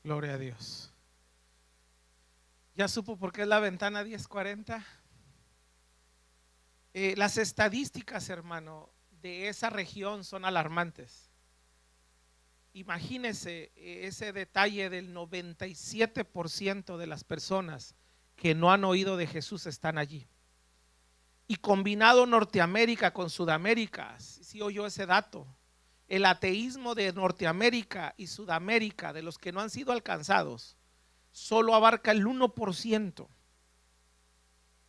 Gloria a Dios. ¿Ya supo por qué es la ventana 1040? Las estadísticas, hermano, de esa región son alarmantes. Imagínese ese detalle del 97% de las personas que no han oído de Jesús están allí. Y combinado Norteamérica con Sudamérica, si oyó ese dato, el ateísmo de Norteamérica y Sudamérica, de los que no han sido alcanzados, solo abarca el 1%.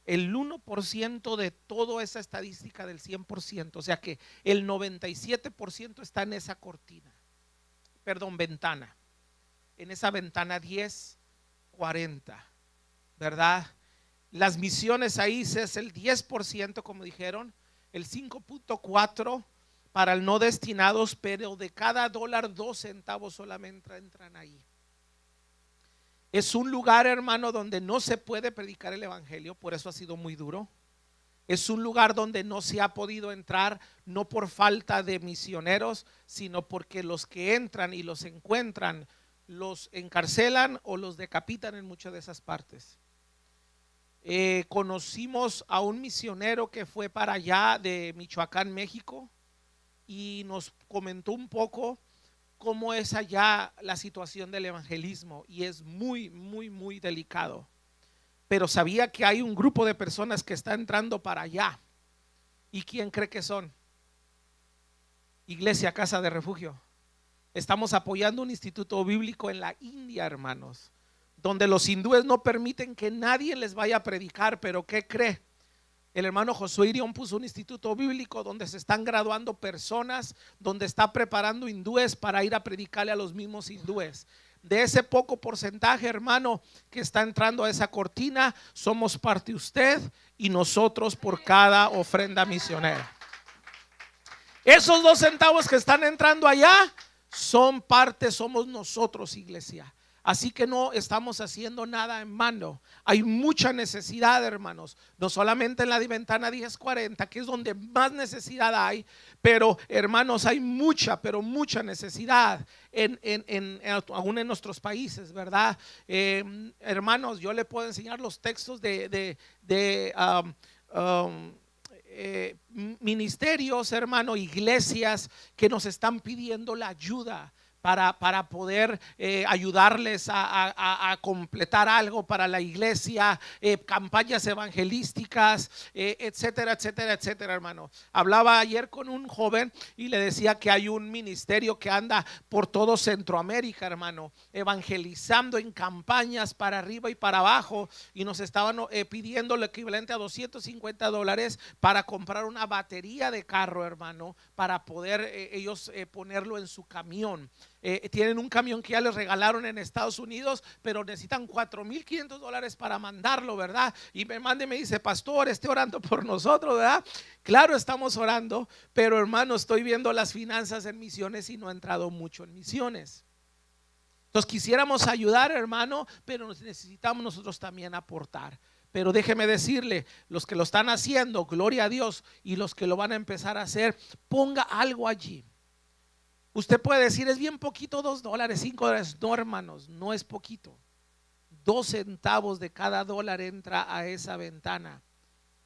El 1% de toda esa estadística del 100%, o sea que el 97% está en esa cortina, ventana, en esa ventana 1040, ¿verdad? Las misiones ahí es el 10%, como dijeron, el 5.4% para el no destinados, pero de cada dólar 2 centavos solamente entran ahí. Es un lugar, hermano, donde no se puede predicar el evangelio, por eso ha sido muy duro. Es un lugar donde no se ha podido entrar, no por falta de misioneros, sino porque los que entran y los encuentran, los encarcelan o los decapitan en muchas de esas partes. Conocimos a un misionero que fue para allá de Michoacán, México, y nos comentó un poco cómo es allá la situación del evangelismo, y es muy, muy, muy delicado. Pero sabía que hay un grupo de personas que está entrando para allá. ¿Y quién cree que son? Iglesia Casa de Refugio. Estamos apoyando un instituto bíblico en la India, hermanos, donde los hindúes no permiten que nadie les vaya a predicar. Pero ¿qué cree? El hermano Josué Irión puso un instituto bíblico donde se están graduando personas, donde está preparando hindúes para ir a predicarle a los mismos hindúes. De ese poco porcentaje, hermano, que está entrando a esa cortina, somos parte usted y nosotros por cada ofrenda misionera. Esos 2 centavos que están entrando allá son parte, somos nosotros, iglesia. Así que no estamos haciendo nada en mano. Hay mucha necesidad, hermanos, no solamente en la ventana 1040, que es donde más necesidad hay, pero hermanos, hay mucha, pero mucha necesidad aún en nuestros países, ¿verdad? Hermanos, yo le puedo enseñar los textos de ministerios, hermano, iglesias que nos están pidiendo la ayuda para poder ayudarles a completar algo para la iglesia, campañas evangelísticas, etcétera, etcétera, etcétera, hermano. Hablaba ayer con un joven y le decía que hay un ministerio que anda por todo Centroamérica, hermano, evangelizando en campañas para arriba y para abajo, y nos estaban pidiendo lo equivalente a $250 para comprar una batería de carro, hermano, para poder ellos ponerlo en su camión. Tienen un camión que ya les regalaron en Estados Unidos, pero necesitan $4,500 para mandarlo, ¿verdad? Y me manda y me dice: pastor, esté orando por nosotros, ¿verdad? Claro, estamos orando, pero hermano, estoy viendo las finanzas en misiones y no ha entrado mucho en misiones. Entonces quisiéramos ayudar, hermano, pero necesitamos nosotros también aportar. Pero déjeme decirle, los que lo están haciendo, gloria a Dios, y los que lo van a empezar a hacer, ponga algo allí. Usted puede decir: es bien poquito, $2, $5. No, hermanos, no es poquito. 2 centavos de cada dólar entra a esa ventana.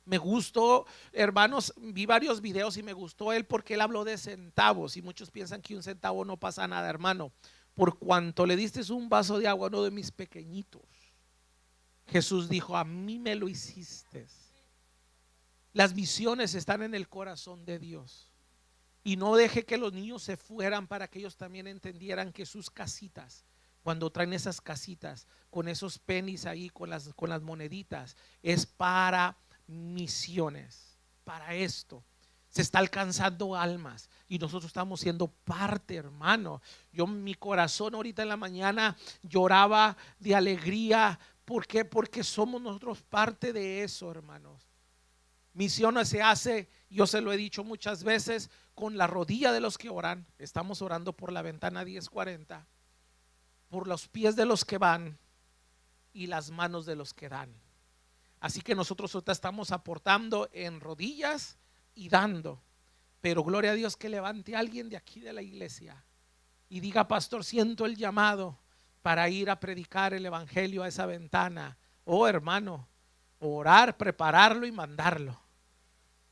Me gustó, hermanos, vi varios videos y me gustó él porque él habló de centavos, y muchos piensan que 1 centavo no pasa nada, hermano. Por cuanto le diste un vaso de agua a uno de mis pequeñitos, Jesús dijo: a mí me lo hiciste. Las misiones están en el corazón de Dios. Y no deje que los niños se fueran para que ellos también entendieran que sus casitas, cuando traen esas casitas con esos pennies ahí, con las moneditas, es para misiones, para esto. Se está alcanzando almas y nosotros estamos siendo parte, hermano. Yo, mi corazón ahorita en la mañana lloraba de alegría. ¿Por qué? Porque somos nosotros parte de eso, hermanos. Misiones se hace, yo se lo he dicho muchas veces, con la rodilla de los que oran. Estamos orando por la ventana 1040, por los pies de los que van y las manos de los que dan. Así que nosotros ahorita estamos aportando en rodillas y dando. Pero gloria a Dios que levante a alguien de aquí de la iglesia y diga: pastor, siento el llamado para ir a predicar el evangelio a esa ventana. Oh, hermano, orar, prepararlo y mandarlo.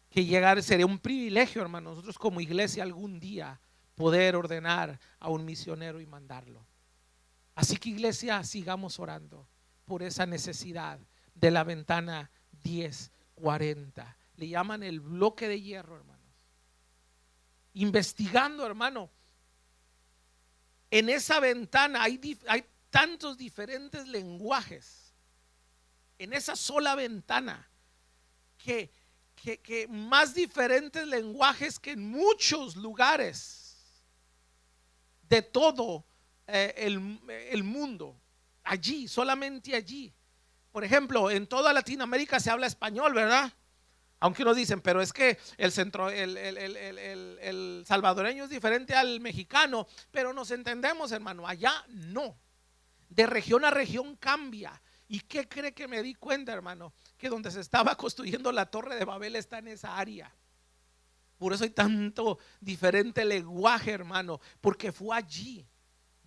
Que llegar sería un privilegio, hermano, nosotros como iglesia algún día poder ordenar a un misionero y mandarlo. Así que, iglesia, sigamos orando por esa necesidad de la ventana 1040. Le llaman el bloque de hierro, hermanos. Investigando, hermano, en esa ventana hay tantos diferentes lenguajes. En esa sola ventana que más diferentes lenguajes que en muchos lugares de todo el mundo. Allí, solamente allí. Por ejemplo, en toda Latinoamérica se habla español, ¿verdad? Aunque nos dicen, pero es que el salvadoreño es diferente al mexicano, pero nos entendemos, hermano. Allá no. De región a región cambia. ¿Y qué cree que me di cuenta, hermano? Que donde se estaba construyendo la Torre de Babel está en esa área. Por eso hay tanto diferente lenguaje, hermano, porque fue allí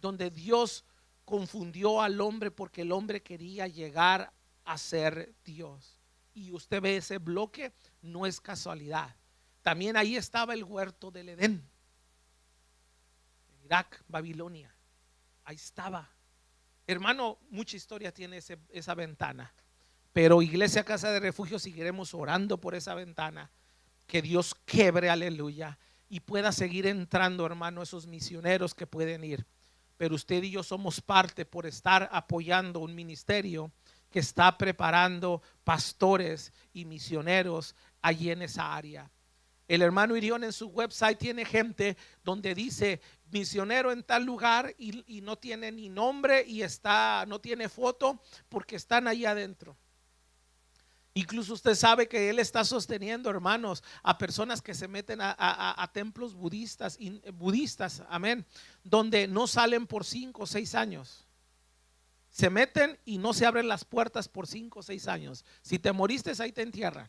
donde Dios confundió al hombre, porque el hombre quería llegar a ser Dios. Y usted ve ese bloque, no es casualidad. También ahí estaba el huerto del Edén, Irak, Babilonia. Ahí estaba. Hermano, mucha historia tiene esa ventana. Pero Iglesia Casa de Refugio seguiremos orando por esa ventana. Que Dios quiebre, aleluya, y pueda seguir entrando, hermano, esos misioneros que pueden ir. Pero usted y yo somos parte por estar apoyando un ministerio que está preparando pastores y misioneros allí en esa área. El hermano Irión en su website tiene gente donde dice misionero en tal lugar y no tiene ni nombre y no tiene foto porque están ahí adentro. Incluso usted sabe que él está sosteniendo, hermanos, a personas que se meten a templos budistas, amén, donde no salen por 5 o 6 años. Se meten y no se abren las puertas por 5 o 6 años. Si te moriste, ahí te entierran.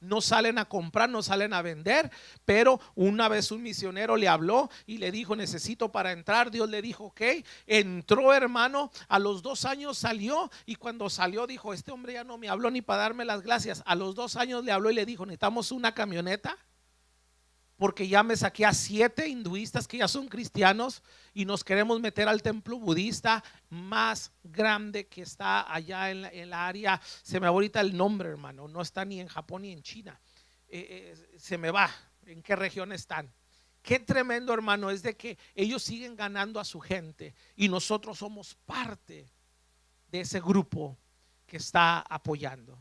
No salen a comprar, no salen a vender. Pero una vez un misionero le habló y le dijo: necesito para entrar. Dios le dijo: ok. Entró, hermano. A los 2 años salió, y cuando salió dijo: este hombre ya no me habló ni para darme las gracias. A los 2 años le habló y le dijo: necesitamos una camioneta, porque ya me saqué a 7 hinduistas que ya son cristianos y nos queremos meter al templo budista más grande que está allá en la área. Se me va ahorita el nombre, hermano. No está ni en Japón ni en China. Se me va en qué región están. Qué tremendo, hermano, es de que ellos siguen ganando a su gente y nosotros somos parte de ese grupo que está apoyando.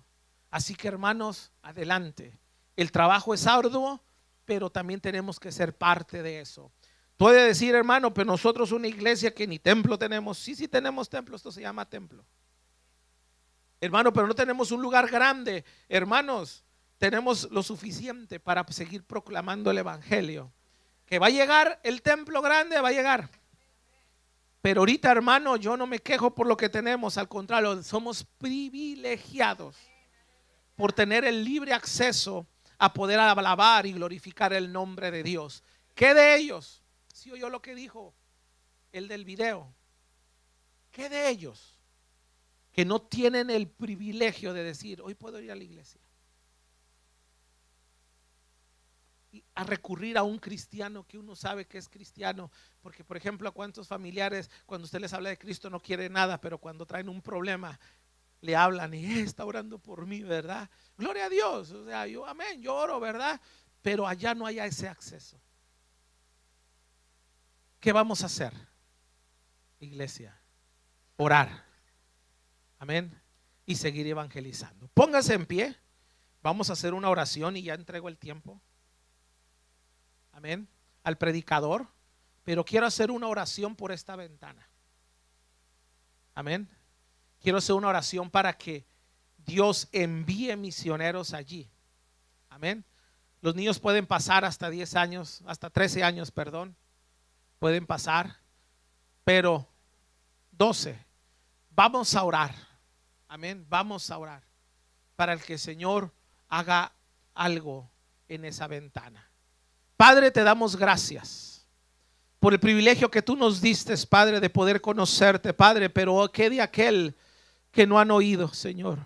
Así que, hermanos, adelante. El trabajo es arduo, pero también tenemos que ser parte de eso. Puede decir, hermano, pero nosotros una iglesia que ni templo tenemos. Sí tenemos templo, esto se llama templo. Hermano, pero no tenemos un lugar grande. Hermanos, tenemos lo suficiente para seguir proclamando el evangelio. Que va a llegar el templo grande, va a llegar. Pero ahorita, hermano, yo no me quejo por lo que tenemos. Al contrario, somos privilegiados por tener el libre acceso a poder alabar y glorificar el nombre de Dios. ¿Qué de ellos? ¿Sí oyó lo que dijo el del video? ¿Qué de ellos que no tienen el privilegio de decir: hoy puedo ir a la iglesia? Y a recurrir a un cristiano que uno sabe que es cristiano. Porque, por ejemplo, a cuántos familiares cuando usted les habla de Cristo no quiere nada, pero cuando traen un problema le hablan y está orando por mí, ¿verdad? Gloria a Dios. O sea, yo, amén, yo oro, ¿verdad? Pero allá no haya ese acceso. ¿Qué vamos a hacer, iglesia? Orar, amén, y seguir evangelizando. Póngase en pie. Vamos a hacer una oración y ya entrego el tiempo, amén, al predicador. Pero quiero hacer una oración por esta ventana, amén. Quiero hacer una oración para que Dios envíe misioneros allí. Amén. Los niños pueden pasar hasta 10 años, hasta 13 años, perdón. Pueden pasar, pero 12. Vamos a orar. Amén. Vamos a orar para que el Señor haga algo en esa ventana. Padre, te damos gracias por el privilegio que tú nos diste, Padre, de poder conocerte, Padre. Pero ¿qué de aquel que no han oído, Señor?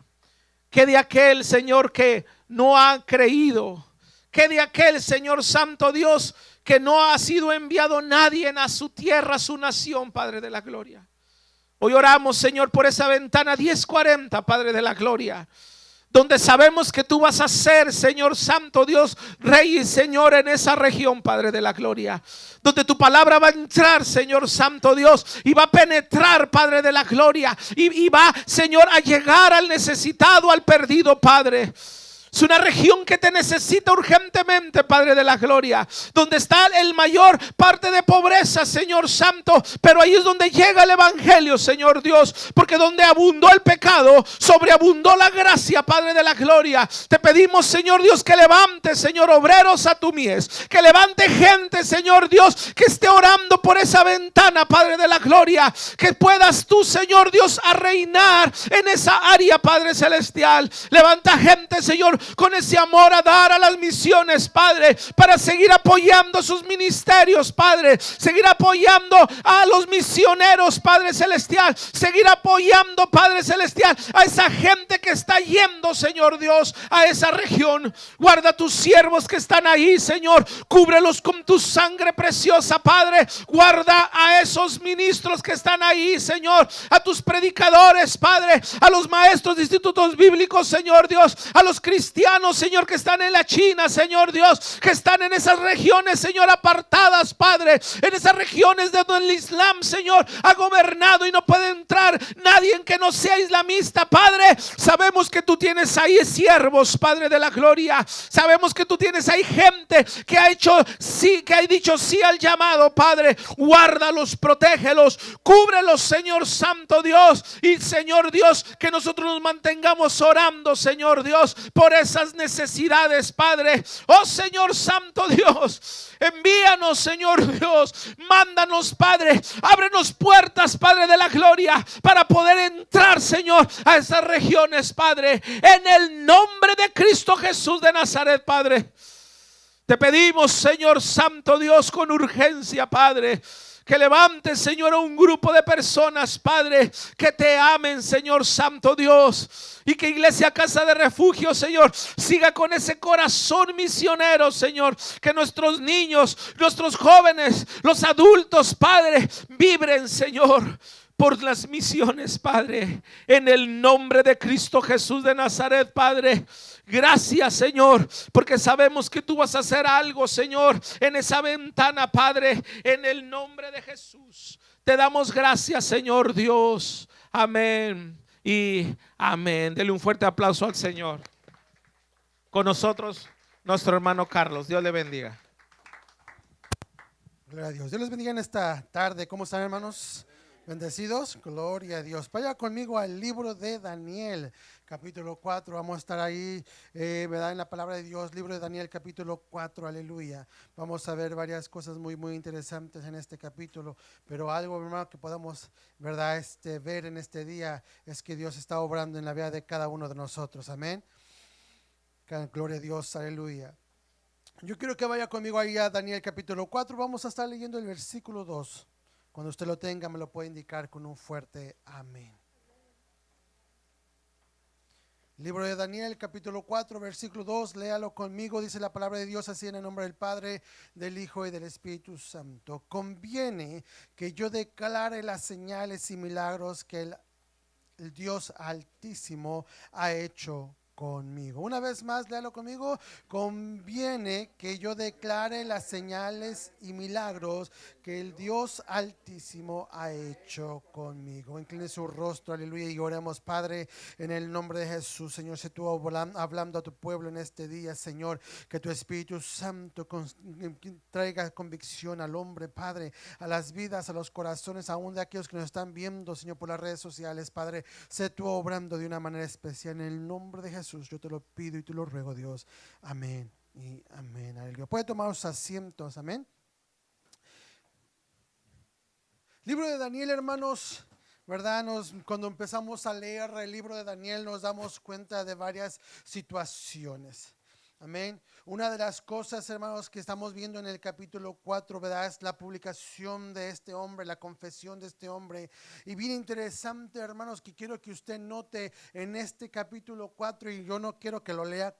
¿Qué de aquel, Señor, que no ha creído? ¿Qué de aquel, Señor Santo Dios, que no ha sido enviado nadie a su tierra, a su nación, Padre de la gloria? Hoy oramos, Señor, por esa ventana 1040, Padre de la gloria, donde sabemos que tú vas a ser, Señor Santo Dios, Rey y Señor en esa región, Padre de la gloria, donde tu palabra va a entrar, Señor Santo Dios, y va a penetrar, Padre de la gloria, y va, Señor, a llegar al necesitado, al perdido, Padre. Es una región que te necesita urgentemente, Padre de la gloria, donde está el mayor parte de pobreza, Señor Santo, pero ahí es donde llega el evangelio, Señor Dios, porque donde abundó el pecado, sobreabundó la gracia, Padre de la gloria. Te pedimos, Señor Dios, que levante, Señor, obreros a tu mies, que levante gente, Señor Dios, que esté orando por esa ventana, Padre de la gloria, que puedas tú, Señor Dios, a reinar en esa área, Padre celestial. Levanta gente, Señor, con ese amor a dar a las misiones, Padre, para seguir apoyando sus ministerios, Padre, seguir apoyando a los misioneros, Padre celestial, seguir apoyando, Padre celestial, a esa gente que está yendo, Señor Dios, a esa región. Guarda a tus siervos que están ahí, Señor, cúbrelos con tu sangre preciosa, Padre. Guarda a esos ministros que están ahí, Señor, a tus predicadores, Padre, a los maestros de institutos bíblicos, Señor Dios, a los cristianos, Señor, que están en la China, Señor Dios, que están en esas regiones, Señor, apartadas, Padre, en esas regiones de donde el Islam, Señor, ha gobernado y no puede entrar nadie en que no sea islamista, Padre. Sabemos que tú tienes ahí siervos, Padre de la gloria. Sabemos que tú tienes ahí gente que ha hecho sí, que ha dicho sí al llamado, Padre. Guárdalos, protégelos, cúbrelos, Señor Santo Dios. Y Señor Dios, que nosotros nos mantengamos orando, Señor Dios, por esas necesidades, Padre. Oh Señor Santo Dios, envíanos, Señor Dios, mándanos, Padre, ábrenos puertas, Padre de la gloria, para poder entrar, Señor, a esas regiones, Padre, en el nombre de Cristo Jesús de Nazaret, Padre. Te pedimos, Señor Santo Dios, con urgencia, Padre, que levantes, Señor, a un grupo de personas, Padre, que te amen, Señor Santo Dios, y que Iglesia Casa de Refugio, Señor, siga con ese corazón misionero, Señor, que nuestros niños, nuestros jóvenes, los adultos, Padre, vibren, Señor, por las misiones, Padre, en el nombre de Cristo Jesús de Nazaret, Padre. Gracias, Señor, porque sabemos que tú vas a hacer algo, Señor, en esa ventana, Padre, en el nombre de Jesús. Te damos gracias, Señor Dios. Amén y amén. Dele un fuerte aplauso al Señor. Con nosotros, nuestro hermano Carlos. Dios le bendiga. Gloria a Dios. Dios les bendiga en esta tarde. ¿Cómo están, hermanos? Bendecidos. Gloria a Dios. Vaya conmigo al libro de Daniel, capítulo 4. Vamos a estar ahí, ¿verdad? En la palabra de Dios, libro de Daniel, capítulo 4. Aleluya. Vamos a ver varias cosas muy, muy interesantes en este capítulo. Pero algo, hermano, que podamos, ¿verdad? Ver en este día es que Dios está obrando en la vida de cada uno de nosotros. Amén. Gloria a Dios. Aleluya. Yo quiero que vaya conmigo ahí a Daniel capítulo 4. Vamos a estar leyendo el versículo 2. Cuando usted lo tenga, me lo puede indicar con un fuerte amén. Libro de Daniel capítulo 4, versículo 2. Léalo conmigo. Dice la palabra de Dios así: en el nombre del Padre, del Hijo y del Espíritu Santo. Conviene que yo declare las señales y milagros que el Dios Altísimo ha hecho conmigo. Una vez más, léalo conmigo. Conviene que yo declare las señales y milagros que el Dios Altísimo ha hecho conmigo. Incline su rostro, aleluya, y oremos. Padre, en el nombre de Jesús, Señor, sé tú hablando a tu pueblo en este día, Señor, que tu Espíritu Santo traiga convicción al hombre, Padre, a las vidas, a los corazones, aún de aquellos que nos están viendo, Señor, por las redes sociales. Padre, sé tú obrando de una manera especial en el nombre de Jesús. Yo te lo pido y te lo ruego, Dios. Amén y amén. Aleluya. Puede tomar sus asientos. Amén. Libro de Daniel, hermanos, ¿verdad? Cuando empezamos a leer el libro de Daniel nos damos cuenta de varias situaciones. Amén. Una de las cosas, hermanos, que estamos viendo en el capítulo 4, ¿verdad? Es la publicación de este hombre, la confesión de este hombre. Y bien interesante, hermanos, que quiero que usted note en este capítulo 4, y yo no quiero que lo lea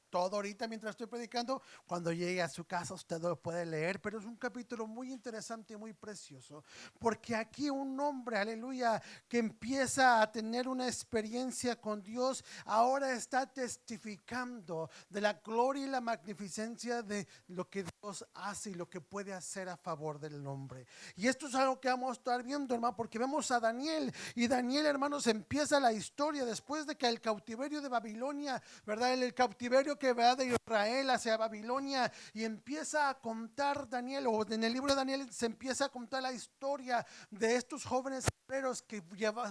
todo ahorita mientras estoy predicando. Cuando llegue a su casa usted lo puede leer, pero es un capítulo muy interesante y muy precioso, porque aquí un hombre, aleluya, que empieza a tener una experiencia con Dios, ahora está testificando de la gloria y la magnificencia de lo que Dios hace y lo que puede hacer a favor del hombre. Y esto es algo que vamos a estar viendo, hermano, porque vemos a Daniel, y Daniel, hermanos, empieza la historia después de que el cautiverio de Babilonia, ¿verdad? El cautiverio que va de Israel hacia Babilonia, y empieza a contar Daniel, o en el libro de Daniel se empieza a contar la historia de estos jóvenes hebreos que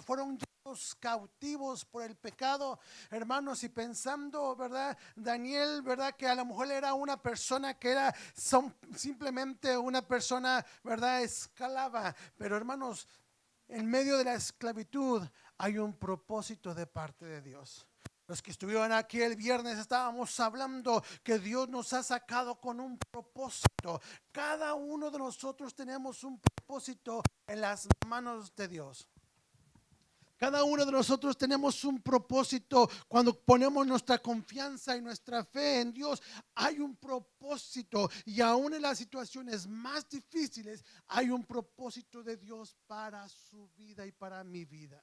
fueron llevados cautivos por el pecado, hermanos, y pensando, ¿verdad? Daniel, ¿verdad? Que a lo mejor era una persona que era simplemente una persona, ¿verdad? Esclava, pero hermanos, en medio de la esclavitud hay un propósito de parte de Dios. Los que estuvieron aquí el viernes estábamos hablando que Dios nos ha sacado con un propósito. Cada uno de nosotros tenemos un propósito en las manos de Dios. Cada uno de nosotros tenemos un propósito. Cuando ponemos nuestra confianza y nuestra fe en Dios, hay un propósito, y aún en las situaciones más difíciles hay un propósito de Dios para su vida y para mi vida.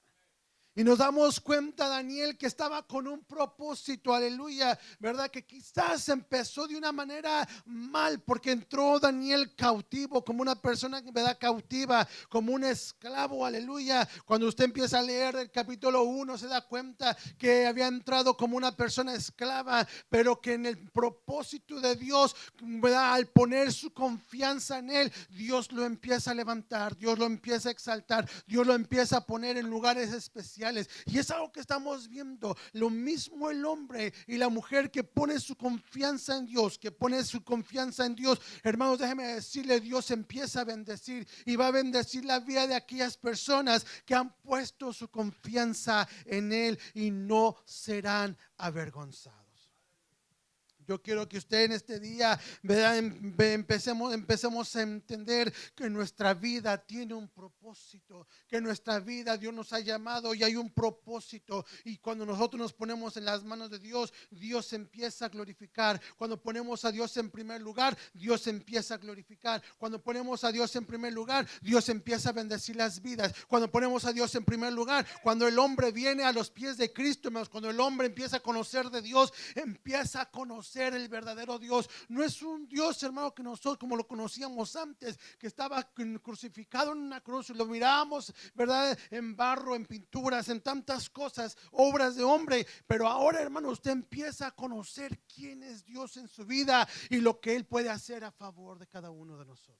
Y nos damos cuenta, Daniel, que estaba con un propósito, aleluya, ¿verdad? Que quizás empezó de una manera mal, porque entró Daniel cautivo, como una persona, ¿verdad? Cautiva, como un esclavo, aleluya. Cuando usted empieza a leer el capítulo 1, se da cuenta que había entrado como una persona esclava, pero que en el propósito de Dios, ¿verdad? Al poner su confianza en Él, Dios lo empieza a levantar, Dios lo empieza a exaltar, Dios lo empieza a poner en lugares especiales. Y es algo que estamos viendo. Lo mismo el hombre y la mujer que pone su confianza en Dios, que pone su confianza en Dios, hermanos, déjeme decirle, Dios empieza a bendecir, y va a bendecir la vida de aquellas personas que han puesto su confianza en Él y no serán avergonzados. Yo quiero que usted en este día, ¿verdad? Empecemos a entender que nuestra vida tiene un propósito, que nuestra vida Dios nos ha llamado y hay un propósito, y cuando nosotros nos ponemos en las manos de Dios, Dios se empieza a glorificar. Cuando ponemos a Dios en primer lugar, Dios se empieza a glorificar. Cuando ponemos a Dios en primer lugar, Dios empieza a bendecir las vidas. Cuando ponemos a Dios en primer lugar, cuando el hombre viene a los pies de Cristo, hermanos, cuando el hombre empieza a conocer de Dios, empieza a conocer el verdadero Dios. No es un Dios, hermano, que nosotros como lo conocíamos antes, que estaba crucificado en una cruz y lo mirábamos, ¿verdad? En barro, en pinturas, en tantas cosas, obras de hombre. Pero ahora, hermano, usted empieza a conocer quién es Dios en su vida y lo que Él puede hacer a favor de cada uno de nosotros.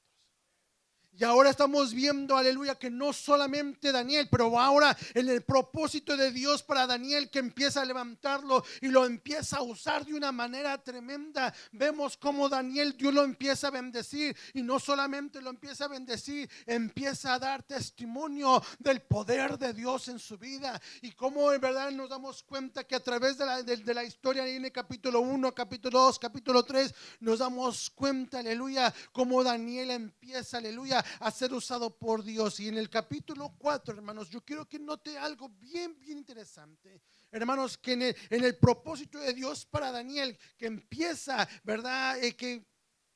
Y ahora estamos viendo, aleluya, que no solamente Daniel, pero ahora en el propósito de Dios para Daniel, que empieza a levantarlo y lo empieza a usar de una manera tremenda. Vemos cómo Daniel, Dios lo empieza a bendecir, y no solamente lo empieza a bendecir, empieza a dar testimonio del poder de Dios en su vida. Y cómo en verdad nos damos cuenta que a través de la historia en el capítulo 1, capítulo 2, capítulo 3, nos damos cuenta, aleluya, cómo Daniel empieza, aleluya, a ser usado por Dios. Y en el capítulo 4, hermanos, yo quiero que note algo bien interesante, hermanos, que en el propósito de Dios para Daniel, que empieza, ¿verdad? Que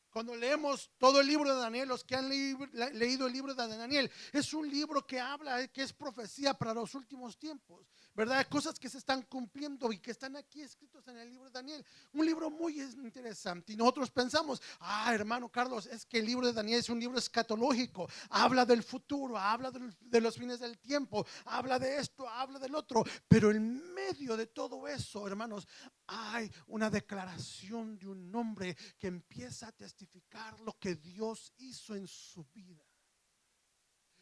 cuando leemos todo el libro de Daniel, los que han leído el libro de Daniel, es un libro que habla, que es profecía para los últimos tiempos, ¿verdad? Cosas que se están cumpliendo y que están aquí escritos en el libro de Daniel. Un libro muy interesante. Y nosotros pensamos, hermano Carlos, es que el libro de Daniel es un libro escatológico. Habla del futuro, habla de los fines del tiempo, habla de esto, habla del otro. Pero en medio de todo eso, hermanos, hay una declaración de un hombre que empieza a testificar lo que Dios hizo en su vida.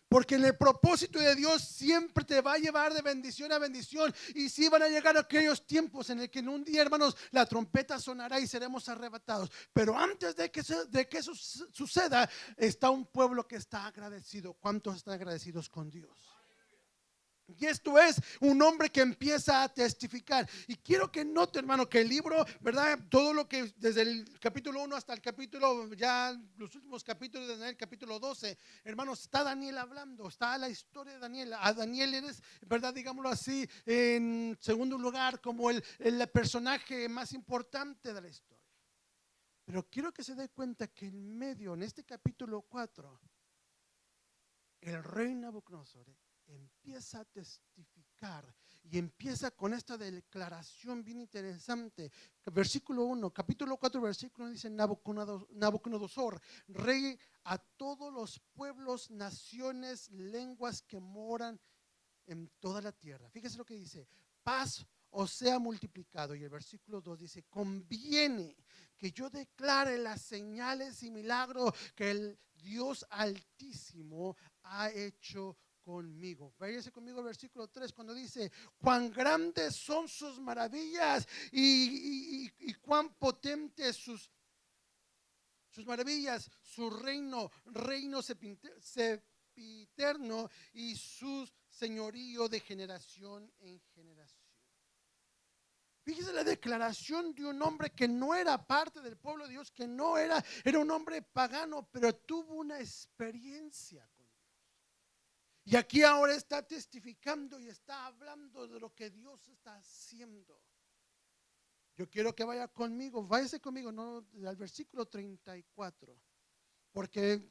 Porque en el propósito de Dios siempre te va a llevar de bendición a bendición. Y sí van a llegar aquellos tiempos en el que en un día, hermanos, la trompeta sonará y seremos arrebatados. Pero antes de que eso suceda, está un pueblo que está agradecido. ¿Cuántos están agradecidos con Dios? Y esto es un hombre que empieza a testificar. Y quiero que note, hermano, que el libro, ¿verdad? Todo lo que desde el capítulo 1 hasta el capítulo, ya los últimos capítulos de Daniel, capítulo 12, hermanos, está Daniel hablando, está la historia de Daniel. A Daniel eres, ¿verdad? Digámoslo así, en segundo lugar, como el personaje más importante de la historia. Pero quiero que se dé cuenta que en medio, en este capítulo 4, el rey Nabucodonosor empieza a testificar y empieza con esta declaración bien interesante. Versículo 1, capítulo 4, versículo 1 dice: Nabucodonosor, rey a todos los pueblos, naciones, lenguas que moran en toda la tierra. Fíjese lo que dice: paz os sea multiplicado. Y el versículo 2 dice: conviene que yo declare las señales y milagros que el Dios Altísimo ha hecho conmigo. Váyase conmigo al versículo 3 cuando dice: cuán grandes son sus maravillas y cuán potentes sus maravillas, su reino sempiterno, y su señorío de generación en generación. Fíjese la declaración de un hombre que no era parte del pueblo de Dios, que no era un hombre pagano, pero tuvo una experiencia con Dios. Y aquí ahora está testificando y está hablando de lo que Dios está haciendo. Yo quiero que vaya conmigo, váyase conmigo, no, al versículo 34, porque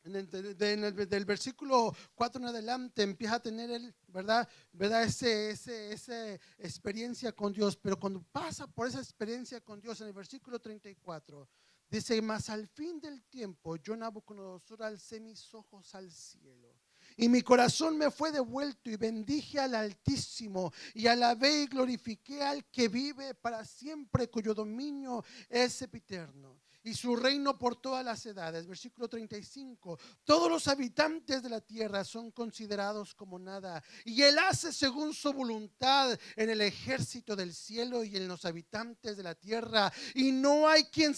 del versículo 4 en adelante empieza a tener ¿verdad? Esa experiencia con Dios. Pero cuando pasa por esa experiencia con Dios, en el versículo 34 dice: mas al fin del tiempo yo, Nabucodonosor, alcé mis ojos al cielo, y mi corazón me fue devuelto, y bendije al Altísimo, y alabé y glorifiqué al que vive para siempre, cuyo dominio es sempiterno, y su reino por todas las edades. Versículo 35: todos los habitantes de la tierra son considerados como nada, y él hace según su voluntad en el ejército del cielo y en los habitantes de la tierra, y no hay quien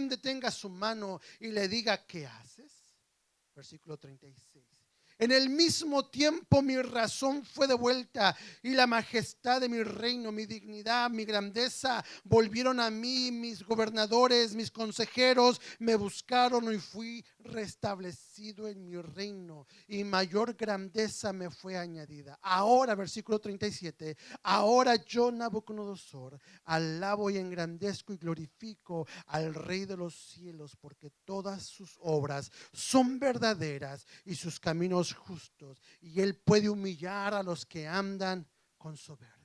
detenga su mano y le diga: ¿qué haces? Versículo 36: en el mismo tiempo mi razón fue devuelta, y la majestad de mi reino, mi dignidad, mi grandeza volvieron a mí. Mis gobernadores, mis consejeros me buscaron, y fui restablecido en mi reino, y mayor grandeza me fue añadida. Ahora, versículo 37, ahora yo, Nabucodonosor, alabo y engrandezco y glorifico al Rey de los cielos, porque todas sus obras son verdaderas y sus caminos justos, y él puede humillar a los que andan con soberbia.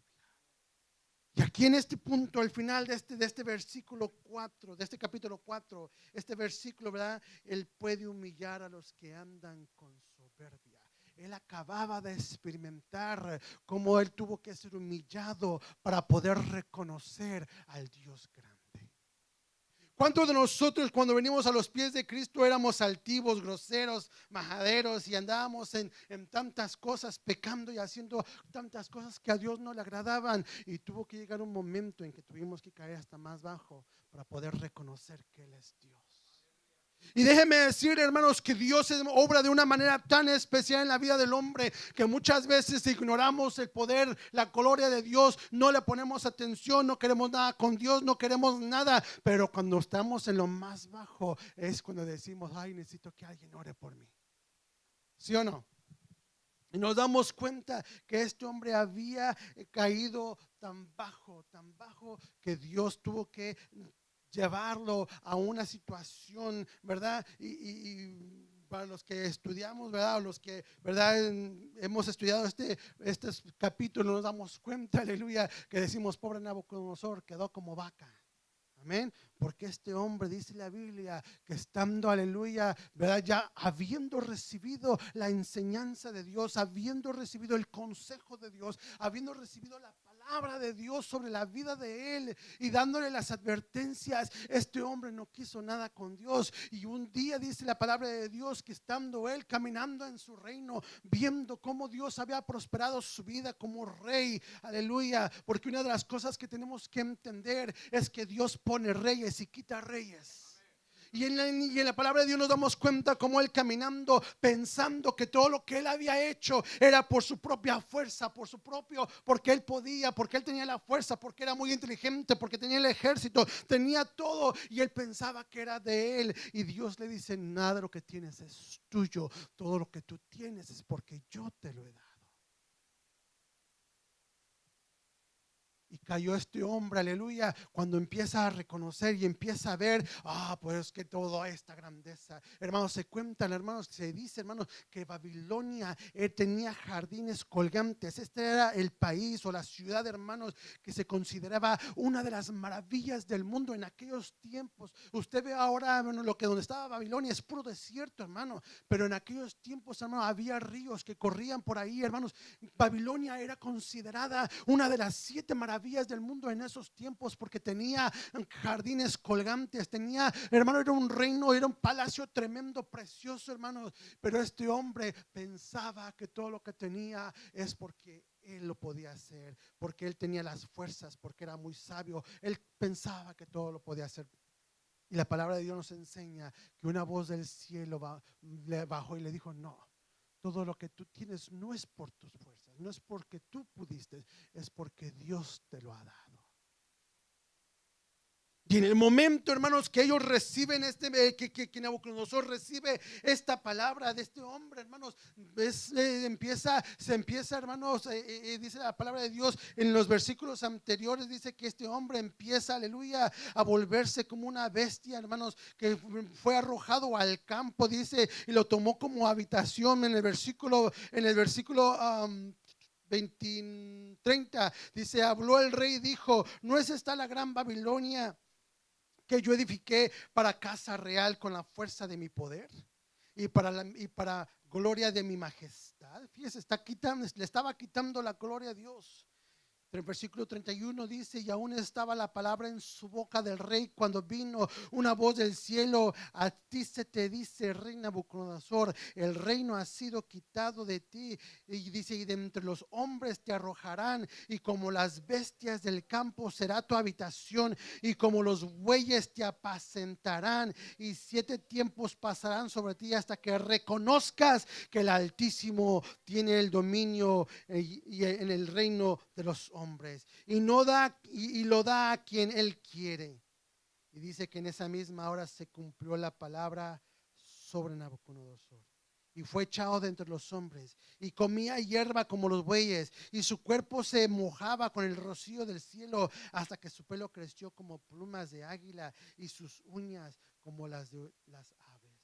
Y aquí en este punto, al final de este versículo 4, de este capítulo 4, este versículo, ¿verdad? Él puede humillar a los que andan con soberbia. Él acababa de experimentar cómo él tuvo que ser humillado para poder reconocer al Dios grande. ¿Cuántos de nosotros cuando venimos a los pies de Cristo éramos altivos, groseros, majaderos, y andábamos en tantas cosas, pecando y haciendo tantas cosas que a Dios no le agradaban? Y tuvo que llegar un momento en que tuvimos que caer hasta más bajo para poder reconocer que Él es Dios. Y déjeme decir, hermanos, que Dios obra de una manera tan especial en la vida del hombre, que muchas veces ignoramos el poder, la gloria de Dios, no le ponemos atención, no queremos nada con Dios, no queremos nada. Pero cuando estamos en lo más bajo es cuando decimos: ay, necesito que alguien ore por mí. ¿Sí o no? Y nos damos cuenta que este hombre había caído tan bajo, que Dios tuvo que llevarlo a una situación, ¿verdad? Y para los que estudiamos, ¿verdad? O los que, ¿verdad? Hemos estudiado estos capítulos, nos damos cuenta, aleluya, que decimos: pobre Nabucodonosor, quedó como vaca. Amén. Porque este hombre, dice la Biblia, que estando, aleluya, ¿verdad? Ya habiendo recibido la enseñanza de Dios, habiendo recibido el consejo de Dios, habiendo recibido la palabra de Dios sobre la vida de él y dándole las advertencias, este hombre no quiso nada con Dios. Y un día dice la palabra de Dios que estando él caminando en su reino, viendo cómo Dios había prosperado su vida como rey, aleluya, porque una de las cosas que tenemos que entender es que Dios pone reyes y quita reyes. y en la palabra de Dios nos damos cuenta como él caminando, pensando que todo lo que él había hecho era por su propia fuerza, porque él podía, porque él tenía la fuerza, porque era muy inteligente, porque tenía el ejército, tenía todo, y él pensaba que era de él. Y Dios le dice: nada de lo que tienes es tuyo, todo lo que tú tienes es porque yo te lo he dado. Y cayó este hombre, aleluya, cuando empieza a reconocer y empieza a ver, pues que toda esta grandeza, hermanos, se cuentan, hermanos, se dice, hermanos, que Babilonia tenía jardines colgantes. Este era el país o la ciudad, hermanos, que se consideraba una de las maravillas del mundo en aquellos tiempos. Usted ve ahora, hermano, donde estaba Babilonia es puro desierto, hermano, pero en aquellos tiempos, hermano, había ríos que corrían por ahí, hermanos. Babilonia era considerada una de las 7 maravillas del mundo en esos tiempos, porque tenía jardines colgantes, tenía, hermano, era un reino, era un palacio tremendo, precioso, hermanos. Pero este hombre pensaba que todo lo que tenía es porque él lo podía hacer, porque él tenía las fuerzas, porque era muy sabio. Él pensaba que todo lo podía hacer. Y la palabra de Dios nos enseña que una voz del cielo le bajó y le dijo: no, todo lo que tú tienes no es por tus fuerzas, no es porque tú pudiste, es porque Dios te lo ha dado. Y en el momento, hermanos, que ellos reciben que Nabucodonosor recibe esta palabra de este hombre, hermanos, se empieza, hermanos, dice la palabra de Dios en los versículos anteriores, dice que este hombre empieza, aleluya, a volverse como una bestia, hermanos, que fue arrojado al campo, dice, y lo tomó como habitación. En el versículo 30 dice: habló el rey y dijo: ¿no es esta la gran Babilonia que yo edifiqué para casa real con la fuerza de mi poder y para gloria de mi majestad? Fíjese, le estaba quitando la gloria a Dios. En el versículo 31 dice: y aún estaba la palabra en su boca del rey, cuando vino una voz del cielo: a ti se te dice, rey Nabucodonosor, el reino ha sido quitado de ti. Y dice: y de entre los hombres te arrojarán, y como las bestias del campo será tu habitación, y como los bueyes te apacentarán, y 7 tiempos pasarán sobre ti hasta que reconozcas que el Altísimo tiene el dominio y en el reino de los hombres, y no da y lo da a quien él quiere. Y dice que en esa misma hora se cumplió la palabra sobre Nabucodonosor, y fue echado de entre los hombres, y comía hierba como los bueyes, y su cuerpo se mojaba con el rocío del cielo, hasta que su pelo creció como plumas de águila, y sus uñas como las de las aves.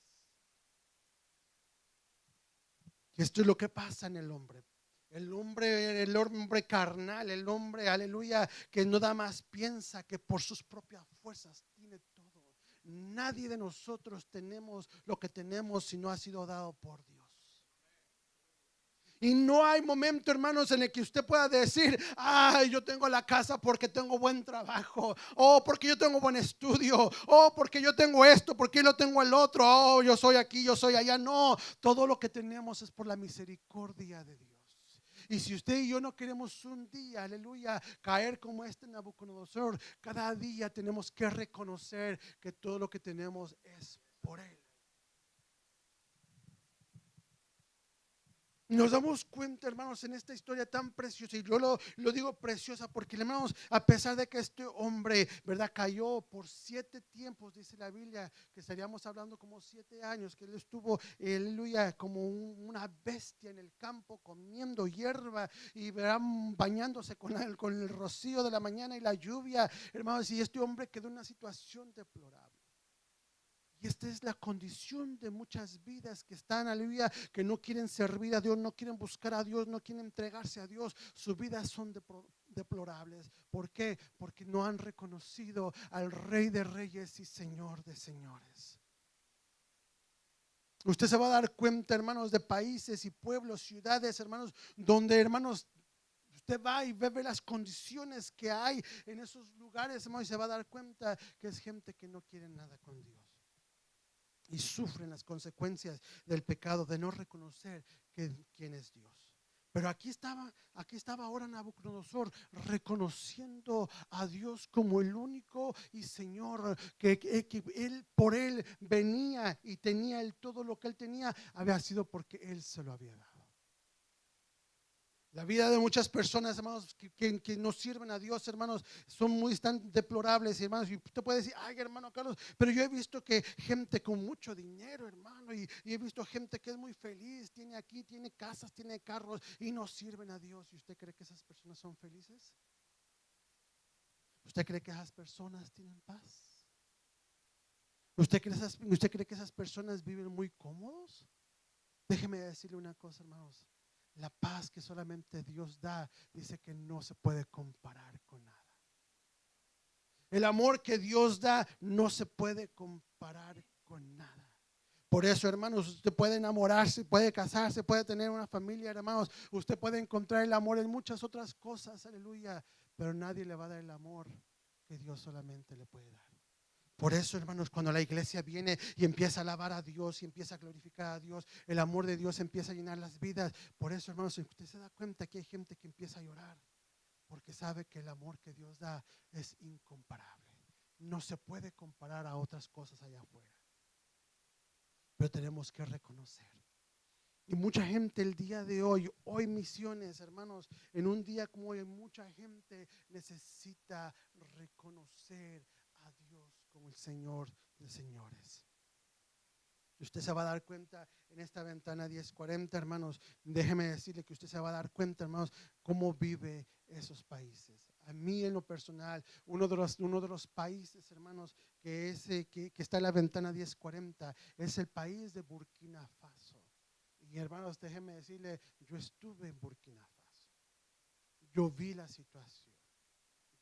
Y esto es lo que pasa en el hombre. El hombre carnal, el hombre, aleluya, que no da más, piensa que por sus propias fuerzas tiene todo. Nadie de nosotros tenemos lo que tenemos si no ha sido dado por Dios. Y no hay momento, hermanos, en el que usted pueda decir: ay, yo tengo la casa porque tengo buen trabajo, o porque yo tengo buen estudio, o porque yo tengo esto, porque yo tengo el otro, oh, yo soy aquí, yo soy allá. No, todo lo que tenemos es por la misericordia de Dios. Y si usted y yo no queremos un día, aleluya, caer como este Nabucodonosor, cada día tenemos que reconocer que todo lo que tenemos es por él. Nos damos cuenta, hermanos, en esta historia tan preciosa, y yo lo digo preciosa porque, hermanos, a pesar de que este hombre, ¿verdad?, cayó por 7 tiempos, dice la Biblia, que estaríamos hablando como 7 años, que él estuvo, aleluya, como una bestia en el campo, comiendo hierba y, ¿verdad?, bañándose con el rocío de la mañana y la lluvia, hermanos, y este hombre quedó en una situación deplorable. Y esta es la condición de muchas vidas que están, aleluya, que no quieren servir a Dios, no quieren buscar a Dios, no quieren entregarse a Dios. Sus vidas son deplorables. ¿Por qué? Porque no han reconocido al Rey de Reyes y Señor de Señores. Usted se va a dar cuenta, hermanos, de países y pueblos, ciudades, hermanos, donde, hermanos, usted va y ve las condiciones que hay en esos lugares, hermanos, y se va a dar cuenta que es gente que no quiere nada con Dios. Y sufren las consecuencias del pecado, de no reconocer quién es Dios. Pero aquí estaba ahora Nabucodonosor reconociendo a Dios como el único y Señor, que por él venía y tenía todo lo que él tenía, había sido porque él se lo había dado. La vida de muchas personas, hermanos, que no sirven a Dios, hermanos, están deplorables, hermanos. Y usted puede decir, ay, hermano Carlos, pero yo he visto que gente con mucho dinero, hermano, y he visto gente que es muy feliz, tiene casas, tiene carros y no sirven a Dios. ¿Y usted cree que esas personas son felices? ¿Usted cree que esas personas tienen paz? ¿Usted cree que esas personas viven muy cómodos? Déjeme decirle una cosa, hermanos. La paz que solamente Dios da, dice que no se puede comparar con nada. El amor que Dios da no se puede comparar con nada. Por eso, hermanos, usted puede enamorarse, puede casarse, puede tener una familia, hermanos. Usted puede encontrar el amor en muchas otras cosas, aleluya. Pero nadie le va a dar el amor que Dios solamente le puede dar. Por eso, hermanos, cuando la iglesia viene y empieza a alabar a Dios y empieza a glorificar a Dios, el amor de Dios empieza a llenar las vidas. Por eso, hermanos, usted se da cuenta que hay gente que empieza a llorar porque sabe que el amor que Dios da es incomparable. No se puede comparar a otras cosas allá afuera. Pero tenemos que reconocer. Y mucha gente el día de hoy misiones, hermanos, en un día como hoy, mucha gente necesita reconocer a Dios como el Señor de señores. Usted se va a dar cuenta en esta ventana 1040, hermanos. Déjeme decirle que usted se va a dar cuenta, hermanos, cómo vive esos países. A mí en lo personal, uno de los países, hermanos, que está en la ventana 1040 es el país de Burkina Faso. Y hermanos, déjeme decirle, yo estuve en Burkina Faso. Yo vi la situación.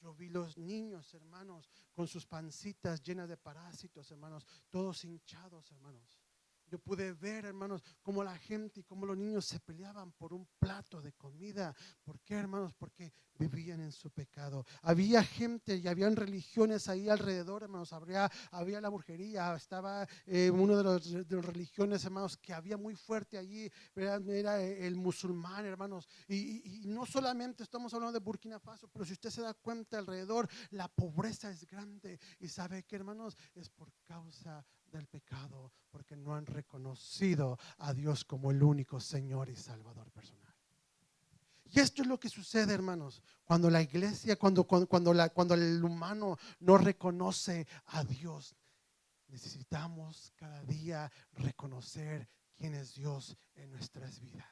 Yo vi los niños, hermanos, con sus pancitas llenas de parásitos, hermanos, todos hinchados, hermanos. Yo pude ver, hermanos, cómo la gente y cómo los niños se peleaban por un plato de comida. ¿Por qué, hermanos? Porque vivían en su pecado. Había gente y habían religiones ahí alrededor, hermanos. Había la brujería, estaba uno de las religiones, hermanos, que había muy fuerte allí. Era el musulmán, hermanos. Y no solamente estamos hablando de Burkina Faso, pero si usted se da cuenta alrededor, la pobreza es grande. Y sabe que, hermanos, es por causa del pecado, porque no han reconocido a Dios como el único Señor y Salvador personal. Y esto es lo que sucede, hermanos, cuando la iglesia, cuando el humano no reconoce a Dios. Necesitamos cada día reconocer quién es Dios en nuestras vidas.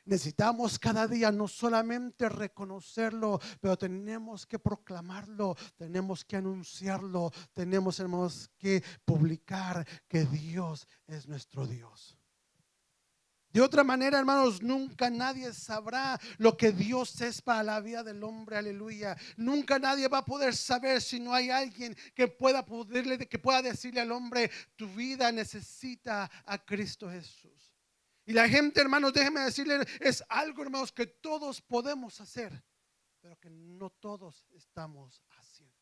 Necesitamos cada día no solamente reconocerlo, pero tenemos que proclamarlo, tenemos que anunciarlo, tenemos, hermanos, que publicar que Dios es nuestro Dios. De otra manera, hermanos, nunca nadie sabrá lo que Dios es para la vida del hombre, aleluya. Nunca nadie va a poder saber si no hay alguien que pueda decirle al hombre, tu vida necesita a Cristo Jesús. Y la gente, hermanos, déjenme decirles, es algo, hermanos, que todos podemos hacer, pero que no todos estamos haciendo.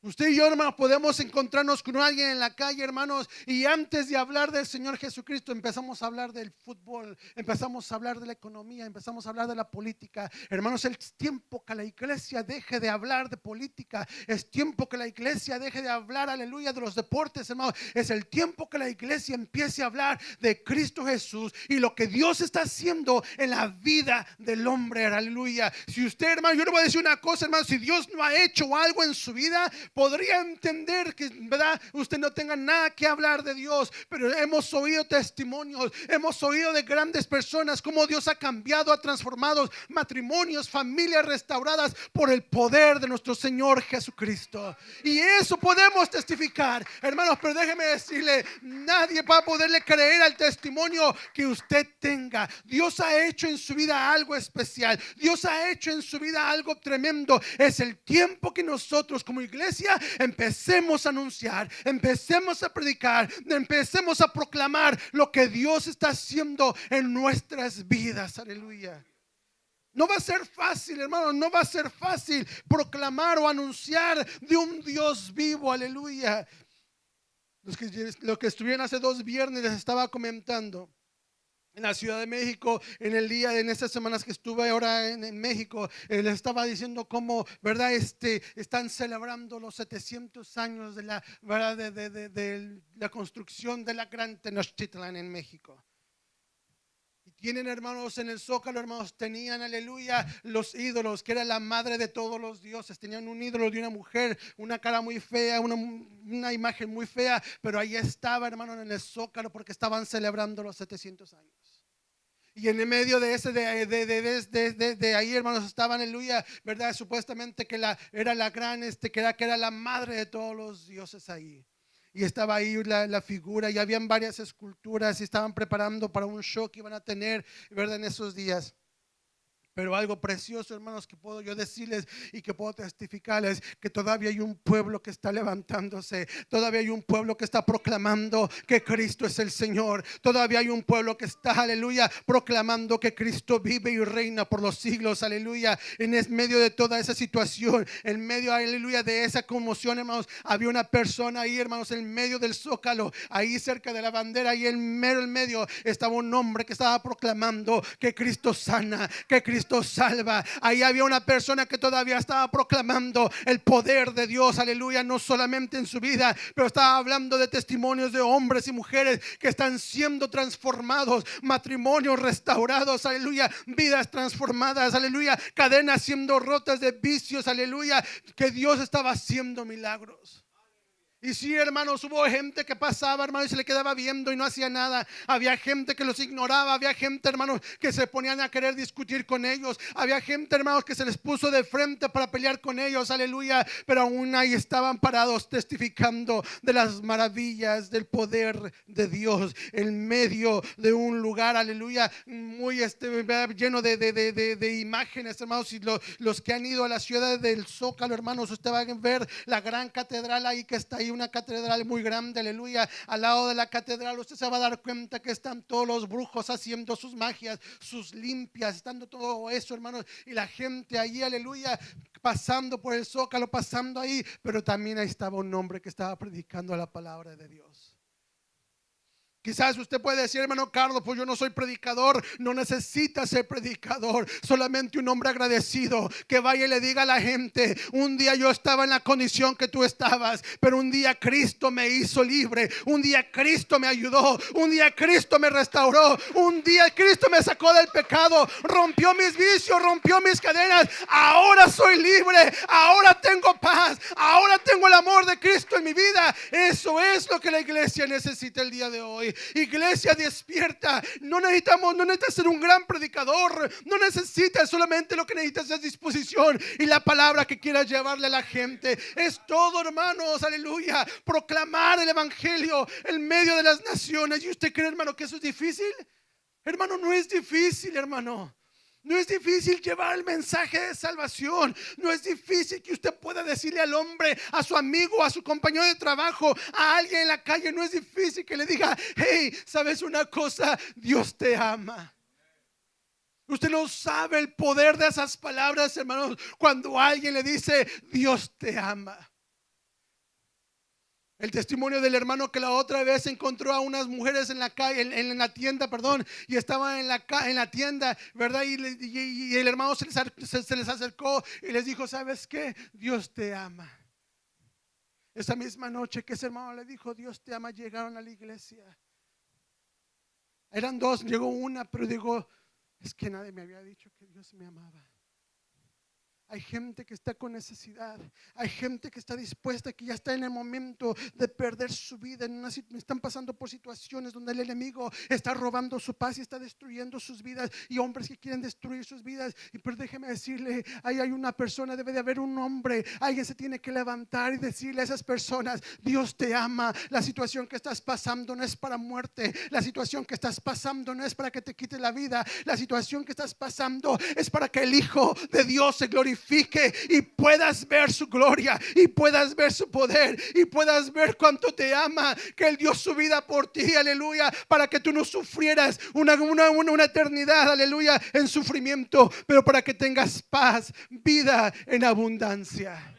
Usted y yo, hermanos, podemos encontrarnos con alguien en la calle, hermanos, y antes de hablar del Señor Jesucristo empezamos a hablar del fútbol, empezamos a hablar de la economía, empezamos a hablar de la política. Hermanos, es tiempo que la iglesia deje de hablar de política, es tiempo que la iglesia deje de hablar, aleluya, de los deportes, hermanos. Es el tiempo que la iglesia empiece a hablar de Cristo Jesús y lo que Dios está haciendo en la vida del hombre, aleluya. Si usted, hermano, yo le voy a decir una cosa, hermano, si Dios no ha hecho algo en su vida, podría entender que, ¿verdad?, usted no tenga nada que hablar de Dios, pero hemos oído testimonios, hemos oído de grandes personas cómo Dios ha cambiado, ha transformado matrimonios, familias restauradas por el poder de nuestro Señor Jesucristo. Y eso podemos testificar, hermanos, pero déjeme decirle, nadie va a poderle creer al testimonio que usted tenga. Dios ha hecho en su vida algo especial, Dios ha hecho en su vida algo tremendo. Es el tiempo que nosotros como iglesia empecemos a anunciar, empecemos a predicar, empecemos a proclamar lo que Dios está haciendo en nuestras vidas, aleluya. No va a ser fácil, hermano, no va a ser fácil proclamar o anunciar de un Dios vivo, aleluya. Los que estuvieron hace 2 viernes les estaba comentando en la Ciudad de México, en estas semanas que estuve ahora en México, les estaba diciendo cómo, ¿verdad? Están celebrando los 700 años de la, ¿verdad? De la construcción de la Gran Tenochtitlán en México. Y tienen, hermanos, en el Zócalo, hermanos, tenían, aleluya, los ídolos, que era la madre de todos los dioses. Tenían un ídolo de una mujer, una cara muy fea, una imagen muy fea, pero ahí estaba, hermano, en el Zócalo, porque estaban celebrando los 700 años. Y en el medio de ese, de ahí, hermanos, estaban, aleluya, ¿verdad? Supuestamente que era la gran, que era la madre de todos los dioses ahí. Y estaba ahí la figura, y habían varias esculturas, y estaban preparando para un show que iban a tener, ¿verdad? En esos días. Pero algo precioso, hermanos, que puedo yo decirles y que puedo testificarles, que todavía hay un pueblo que está levantándose, todavía hay un pueblo que está proclamando que Cristo es el Señor, todavía hay un pueblo que está, aleluya, proclamando que Cristo vive y reina por los siglos, aleluya. En medio de toda esa situación, en medio, aleluya, de esa conmoción, hermanos, había una persona ahí, hermanos, en medio del Zócalo, ahí cerca de la bandera, ahí en medio estaba un hombre que estaba proclamando que Cristo sana, que Cristo salva. Ahí había una persona que todavía estaba proclamando el poder de Dios, aleluya, no solamente en su vida, pero estaba hablando de testimonios de hombres y mujeres que están siendo transformados, matrimonios restaurados, aleluya, vidas transformadas, aleluya, cadenas siendo rotas de vicios, aleluya, que Dios estaba haciendo milagros. Y sí, hermanos, hubo gente que pasaba, hermanos, y se le quedaba viendo y no hacía nada. Había gente que los ignoraba. Había gente, hermanos, que se ponían a querer discutir con ellos. Había gente, hermanos, que se les puso de frente para pelear con ellos, aleluya. Pero aún ahí estaban parados testificando de las maravillas del poder de Dios en medio de un lugar, aleluya, muy lleno de imágenes, hermanos. Y los que han ido a la ciudad del Zócalo, hermanos, ustedes van a ver la gran catedral ahí que está ahí, una catedral muy grande, aleluya. Al lado de la catedral usted se va a dar cuenta que están todos los brujos haciendo sus magias, sus limpias, estando todo eso, hermanos, y la gente allí, aleluya, pasando por el Zócalo, pasando ahí. Pero también ahí estaba un hombre que estaba predicando la palabra de Dios. Quizás usted puede decir, hermano Carlos, pues yo no soy predicador. No necesita ser predicador, solamente un hombre agradecido que vaya y le diga a la gente: un día yo estaba en la condición que tú estabas, pero un día Cristo me hizo libre, un día Cristo me ayudó, un día Cristo me restauró, un día Cristo me sacó del pecado, rompió mis vicios, rompió mis cadenas. Ahora soy libre, ahora tengo paz, ahora tengo el amor de Cristo en mi vida. Eso es lo que la iglesia necesita el día de hoy. Iglesia, despierta. No necesitas ser un gran predicador, no necesitas, solamente lo que necesitas es disposición y la palabra que quieras llevarle a la gente. Es todo, hermanos, aleluya, proclamar el evangelio en medio de las naciones. ¿Y usted cree, hermano, que eso es difícil? Hermano, no es difícil, hermano. No es difícil llevar el mensaje de salvación. No es difícil que usted pueda decirle al hombre, a su amigo, a su compañero de trabajo, a alguien en la calle. No es difícil que le diga: hey, ¿sabes una cosa? Dios te ama. Usted no sabe el poder de esas palabras, hermanos, cuando alguien le dice: Dios te ama. El testimonio del hermano que la otra vez encontró a unas mujeres en la calle, en la tienda, perdón, y estaban en la tienda, ¿verdad? Y el hermano se les acercó y les dijo: ¿sabes qué? Dios te ama. Esa misma noche que ese hermano le dijo: Dios te ama, llegaron a la iglesia. Eran dos, llegó una, pero digo: es que nadie me había dicho que Dios me amaba. Hay gente que está con necesidad. Hay gente que está dispuesta, que ya está en el momento de perder su vida. Están pasando por situaciones donde el enemigo está robando su paz y está destruyendo sus vidas. Y hombres que quieren destruir sus vidas. Pero déjeme decirle, ahí hay una persona, debe de haber un hombre. Alguien se tiene que levantar y decirle a esas personas: Dios te ama. La situación que estás pasando no es para muerte. La situación que estás pasando no es para que te quite la vida. La situación que estás pasando es para que el Hijo de Dios se glorifique y puedas ver su gloria, y puedas ver su poder, y puedas ver cuánto te ama, que Él dio su vida por ti, aleluya, para que tú no sufrieras una eternidad, aleluya, en sufrimiento, pero para que tengas paz, vida en abundancia.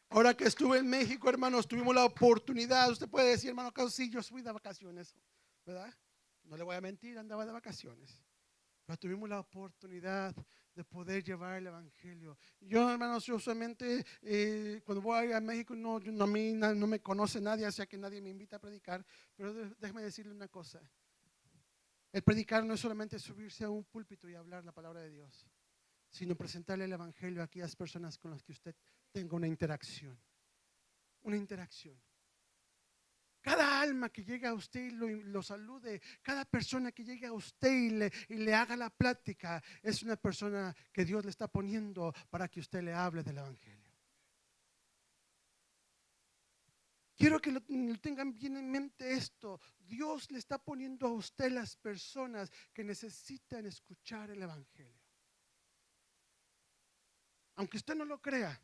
Ahora que estuve en México, hermanos, tuvimos la oportunidad. Usted puede decir, hermano, que sí, yo fui de vacaciones, ¿verdad? No le voy a mentir, andaba de vacaciones. Pero tuvimos la oportunidad de poder llevar el evangelio. Yo, hermanos, yo usualmente cuando voy a México a mí no me conoce nadie, o sea que nadie me invita a predicar. Pero déjeme decirle una cosa. El predicar no es solamente subirse a un púlpito y hablar la palabra de Dios, sino presentarle el evangelio a aquellas personas con las que usted tenga una interacción. Una interacción. Cada alma que llegue a usted y lo salude, cada persona que llegue a usted y le haga la plática, es una persona que Dios le está poniendo para que usted le hable del evangelio. Quiero que lo tengan bien en mente esto. Dios le está poniendo a usted las personas que necesitan escuchar el evangelio. Aunque usted no lo crea,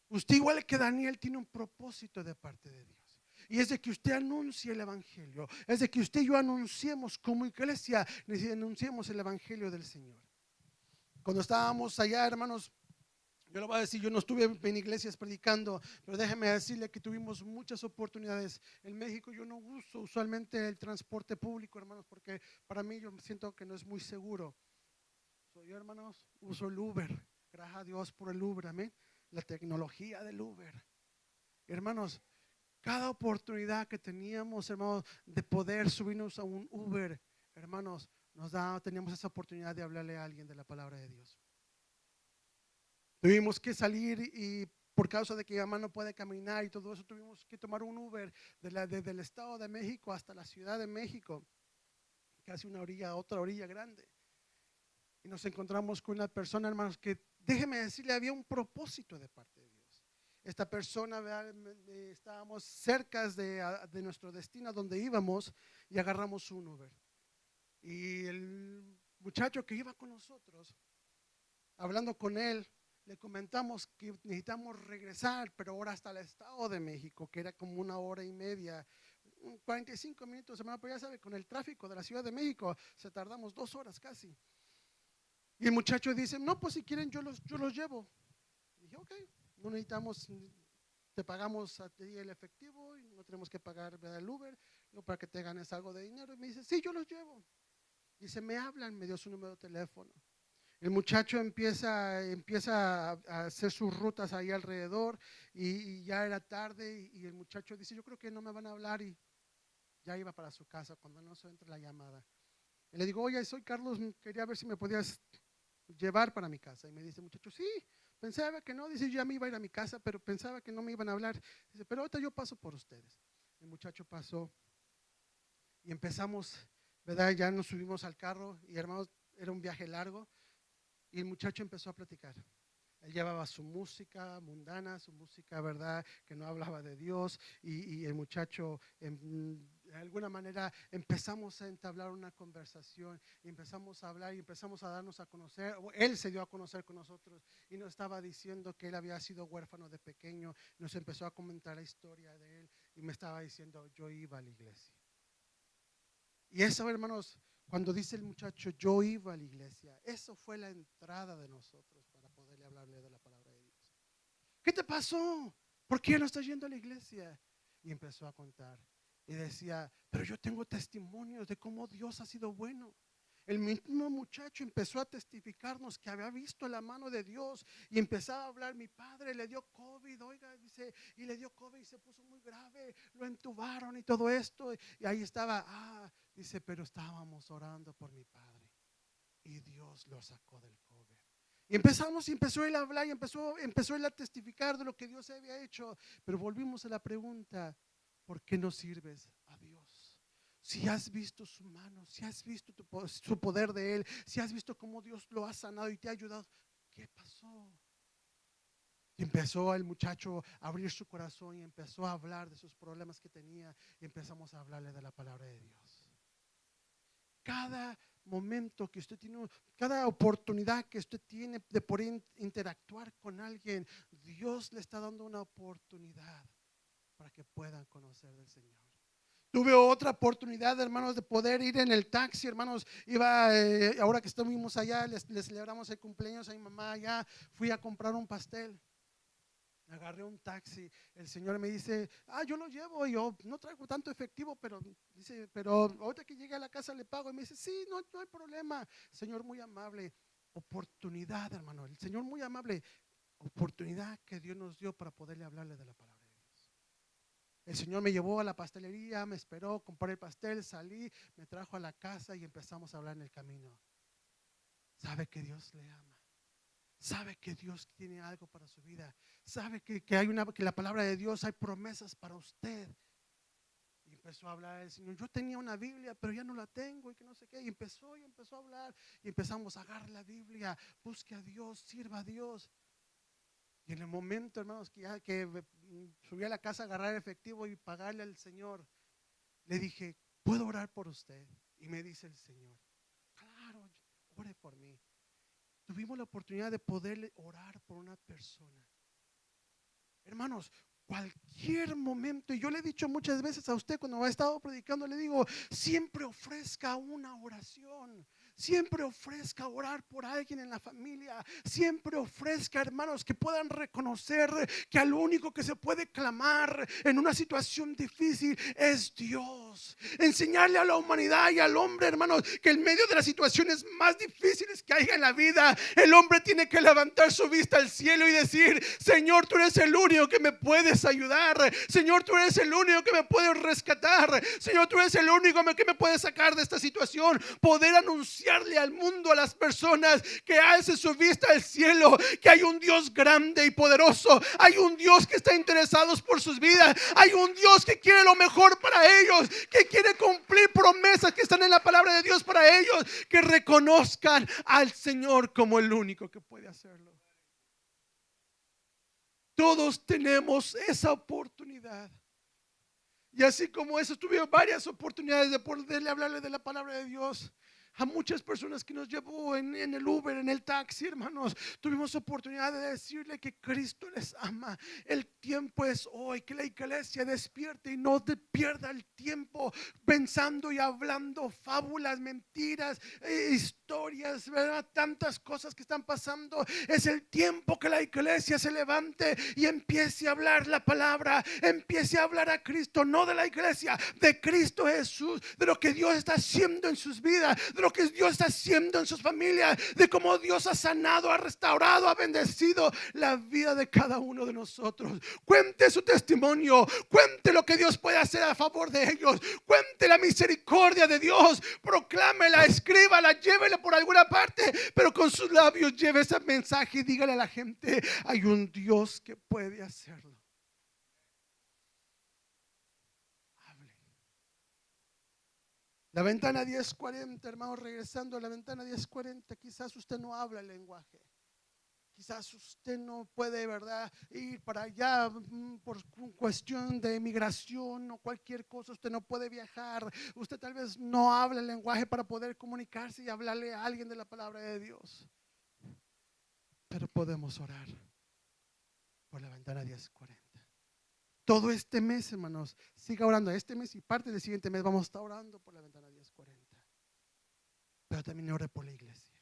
usted igual que Daniel tiene un propósito de parte de Dios. Y es de que usted anuncie el evangelio. Es de que usted y yo anunciemos como iglesia, anunciemos el evangelio del Señor. Cuando estábamos allá, hermanos, yo lo voy a decir, yo no estuve en iglesias predicando, pero déjeme decirle que tuvimos muchas oportunidades. En México yo no uso usualmente el transporte público, hermanos, porque para mí yo siento que no es muy seguro. Yo, hermanos, uso el Uber. Gracias a Dios por el Uber, amén. La tecnología del Uber. Hermanos, cada oportunidad que teníamos, hermanos, de poder subirnos a un Uber, hermanos, teníamos esa oportunidad de hablarle a alguien de la palabra de Dios. Tuvimos que salir y por causa de que mi mamá no puede caminar y todo eso, tuvimos que tomar un Uber desde el Estado de México hasta la Ciudad de México, casi otra orilla grande. Y nos encontramos con una persona, hermanos, que déjeme decirle, había un propósito de parte de Dios. Esta persona, estábamos cerca de nuestro destino donde íbamos y agarramos un Uber. Y el muchacho que iba con nosotros, hablando con él, le comentamos que necesitamos regresar, pero ahora hasta el Estado de México, que era como 1 hora y media, 45 minutos, hermano, pero ya sabe, con el tráfico de la Ciudad de México, se tardamos 2 horas casi. Y el muchacho dice, no, pues si quieren yo los llevo. Y dije, ok, no necesitamos, te pagamos a ti el efectivo y no tenemos que pagar, ¿verdad?, el Uber, no, para que te ganes algo de dinero. Y me dice, sí, yo los llevo. Dice, me hablan, me dio su número de teléfono. El muchacho empieza a hacer sus rutas ahí alrededor y ya era tarde y el muchacho dice, yo creo que no me van a hablar, y ya iba para su casa cuando no se entra la llamada. Y le digo, oye, soy Carlos, quería ver si me podías llevar para mi casa. Y me dice el muchacho, sí, pensaba que no. Dice, yo ya me iba a ir a mi casa, pero pensaba que no me iban a hablar. Dice, pero ahorita yo paso por ustedes. El muchacho pasó y empezamos, ¿verdad? Ya nos subimos al carro y, hermanos, era un viaje largo y el muchacho empezó a platicar. Él llevaba su música mundana, su música, ¿verdad?, que no hablaba de Dios, y el muchacho, de alguna manera, empezamos a entablar una conversación, y empezamos a hablar y empezamos a darnos a conocer. Él se dio a conocer con nosotros y nos estaba diciendo que él había sido huérfano de pequeño. Nos empezó a comentar la historia de él y me estaba diciendo, yo iba a la iglesia. Y eso, hermanos, cuando dice el muchacho, yo iba a la iglesia, eso fue la entrada de nosotros para poderle hablarle de la palabra de Dios. ¿Qué te pasó? ¿Por qué no estás yendo a la iglesia? Y empezó a contar y decía, pero yo tengo testimonios de cómo Dios ha sido bueno. El mismo muchacho empezó a testificarnos que había visto la mano de Dios y empezaba a hablar. Mi padre le dio COVID, oiga, dice, y le dio COVID y se puso muy grave, lo entubaron y todo esto. Y ahí estaba, dice, pero estábamos orando por mi padre y Dios lo sacó del COVID. Y empezó él a hablar y empezó él a testificar de lo que Dios había hecho. Pero volvimos a la pregunta, ¿por qué no sirves a Dios? Si has visto su mano, si has visto su poder de Él, si has visto cómo Dios lo ha sanado y te ha ayudado, ¿qué pasó? Y empezó el muchacho a abrir su corazón y empezó a hablar de sus problemas que tenía y empezamos a hablarle de la palabra de Dios. Cada momento que usted tiene, cada oportunidad que usted tiene de poder interactuar con alguien, Dios le está dando una oportunidad para que puedan conocer del Señor. Tuve otra oportunidad, hermanos, de poder ir en el taxi, hermanos. Ahora que estuvimos allá, les celebramos el cumpleaños a mi mamá allá. Fui a comprar un pastel Agarré un taxi, el señor me dice, yo lo llevo, y yo no traigo tanto efectivo, pero dice, pero ahorita que llegue a la casa le pago, y me dice, sí, no, no hay problema. Señor muy amable, oportunidad, hermano, el Señor muy amable, oportunidad que Dios nos dio para poderle hablarle de la palabra de Dios. El Señor me llevó a la pastelería, me esperó, compré el pastel, salí, me trajo a la casa y empezamos a hablar en el camino. Sabe que Dios le ama. Sabe que Dios tiene algo para su vida. Sabe que la palabra de Dios hay promesas para usted. Y empezó a hablar el Señor. Yo tenía una Biblia, pero ya no la tengo y que no sé qué. Y empezó a hablar. Y empezamos a agarrar la Biblia. Busque a Dios, sirva a Dios. Y en el momento, hermanos, que subí a la casa a agarrar efectivo y pagarle al Señor, le dije, ¿puedo orar por usted? Y me dice el Señor, claro, ore por mí. Tuvimos la oportunidad de poderle orar por una persona. Hermanos, cualquier momento, y yo le he dicho muchas veces a usted cuando ha estado predicando, le digo, siempre ofrezca una oración. Siempre ofrezca orar por alguien en la familia. Siempre ofrezca, hermanos, que puedan reconocer que al único que se puede clamar en una situación difícil es Dios. Enseñarle a la humanidad y al hombre, hermanos, que en medio de las situaciones más difíciles que haya en la vida, el hombre tiene que levantar su vista al cielo y decir, Señor, tú eres el único que me puedes ayudar. Señor, tú eres el único que me puedes rescatar. Señor, tú eres el único que me puede sacar de esta situación. Poder anunciarle al mundo, a las personas, que alce su vista al cielo, que hay un Dios grande y poderoso. Hay un Dios que está interesado por sus vidas. Hay un Dios que quiere lo mejor para ellos, que quiere cumplir promesas que están en la palabra de Dios para ellos, que reconozcan al Señor como el único que puede hacerlo. Todos tenemos esa oportunidad. Y así como eso, tuve varias oportunidades de poderle hablarle de la palabra de Dios a muchas personas que nos llevó en el Uber, en el taxi, hermanos. Tuvimos oportunidad de decirle que Cristo les ama. El tiempo es hoy, que la iglesia despierte y no te pierda el tiempo pensando y hablando fábulas, mentiras, historias, ¿verdad? Tantas cosas que están pasando. Es el tiempo que la iglesia se levante y empiece a hablar la palabra, empiece a hablar a Cristo, no de la iglesia, de Cristo Jesús, de lo que Dios está haciendo en sus vidas, de lo que Dios está haciendo en sus familias, de cómo Dios ha sanado, ha restaurado, ha bendecido la vida de cada uno de nosotros. Cuente su testimonio, cuente lo que Dios puede hacer a favor de ellos, cuente la misericordia de Dios, proclámela, escríbala, llévela por alguna parte, pero con sus labios lleve ese mensaje y dígale a la gente, hay un Dios que puede hacerlo. La ventana 1040, hermanos, regresando a la ventana 1040, quizás usted no habla el lenguaje. Quizás usted no puede, ¿verdad?, ir para allá por cuestión de migración o cualquier cosa. Usted no puede viajar. Usted tal vez no habla el lenguaje para poder comunicarse y hablarle a alguien de la palabra de Dios. Pero podemos orar por la ventana 1040. Todo este mes, hermanos, siga orando. Este mes y parte del siguiente mes vamos a estar orando por la ventana 1040. Pero también ore por la iglesia.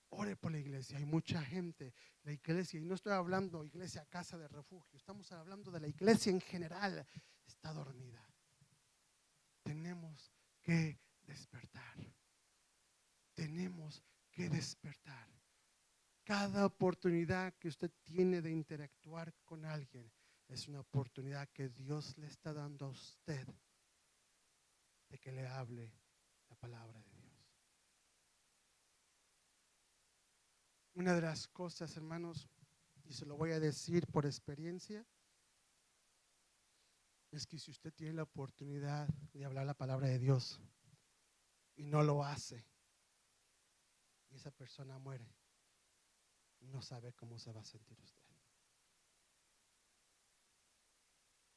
Ore por la iglesia. Hay mucha gente, la iglesia, y no estoy hablando iglesia, casa de refugio, estamos hablando de la iglesia en general, está dormida. Tenemos que despertar. Tenemos que despertar. Cada oportunidad que usted tiene de interactuar con alguien es una oportunidad que Dios le está dando a usted de que le hable la palabra de Dios. Una de las cosas, hermanos, y se lo voy a decir por experiencia, es que si usted tiene la oportunidad de hablar la palabra de Dios y no lo hace, y esa persona muere, no sabe cómo se va a sentir usted.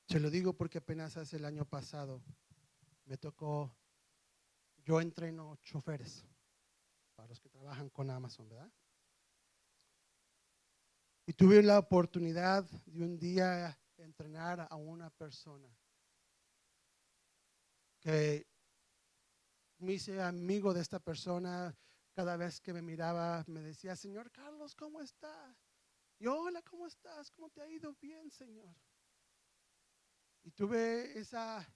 Se lo digo porque apenas hace el año pasado me tocó, yo entreno choferes para los que trabajan con Amazon, ¿verdad? Y tuve la oportunidad de un día entrenar a una persona que me hice amigo de esta persona. Cada vez que me miraba me decía, Señor Carlos, ¿cómo está? Y hola, ¿cómo estás? ¿Cómo te ha ido? Bien, Señor. Y tuve esa